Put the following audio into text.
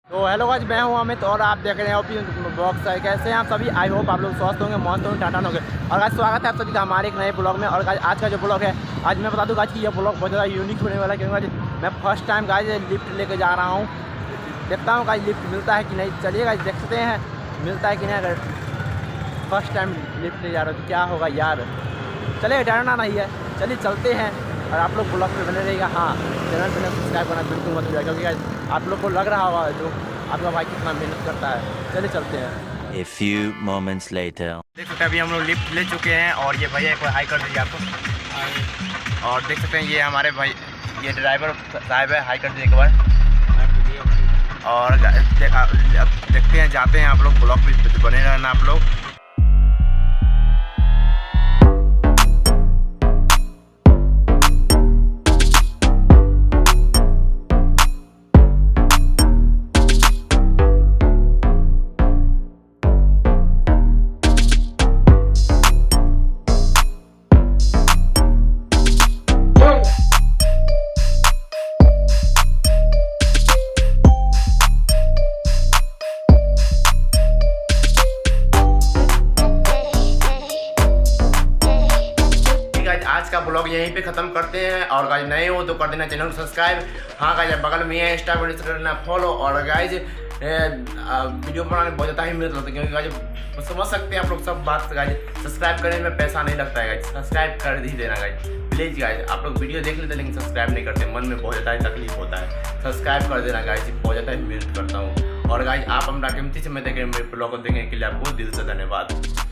तो hello guys, मैं हूं अमित और आप देख रहे हैं ओपी ब्लॉग्स। कैसे हैं आप सभी? आई होप आप लोग स्वस्थ होंगे, मस्त होंगे, टाटा होंगे। और गाइस स्वागत है आप सभी का हमारे एक नए ब्लॉग में। और गाइस आज का जो ब्लॉग है, आज मैं बता दूं गाइस कि ये ब्लॉग बहुत ज़्यादा यूनिक होने वाला है, क्योंकि मैं फर्स्ट टाइम गाइस लिफ्ट लेके जा रहा हूँ। देखता हूँ गाइस लिफ्ट मिलता है कि नहीं। चलिए गाइस देखते हैं मिलता है कि नहीं। अगर फर्स्ट टाइम लिफ्ट ले जा रहा हूँ तो क्या होगा यार। चलिए डरना नहीं है, चलिए चलते हैं। और आप लोग ब्लॉग पे बने रहेगा। हाँ, चैनल पर सब्सक्राइब करना बिल्कुल मत भूलिएगा, क्योंकि गाइस आप लोग को लग रहा होगा जो आपका भाई कितना मेहनत करता है। चलिए चलते हैं। A few moments later. देख सकते हैं अभी हम लोग लिफ्ट ले चुके हैं और ये भैया एक बार हाई कर दीजिए आपको। और देख सकते हैं ये हमारे भाई, ये ड्राइवर साहब है, हाई कर दीजिए एक बार। और अब देखते हैं, जाते हैं। आप लोग ब्लॉग पे बने रहना आप लोग। आज का ब्लॉग यहीं पे खत्म करते हैं। और गाइज नए हो तो कर देना चैनल को सब्सक्राइब। हाँ गाइज बगल में है इंस्टा पर करना फॉलो। और गाइज वीडियो बनाने बहुत ज़्यादा ही मेहनत लगता है, क्योंकि गाइज समझ सकते हैं आप लोग सब बात। गाइज सब्सक्राइब करने में पैसा नहीं लगता है, गाइज सब्सक्राइब कर ही देना गाइज प्लीज़। गाइज आप लोग वीडियो देख लेते लेकिन सब्सक्राइब नहीं करते, मन में बहुत ज़्यादा ही तकलीफ होता है। सब्सक्राइब कर देना गाइज, बहुत ज़्यादा ही मेहनत करता हूँ। और गाइज आप हमारा कीमती समय देखें, मेरे ब्लॉग को देखने के लिए आपको दिल से धन्यवाद।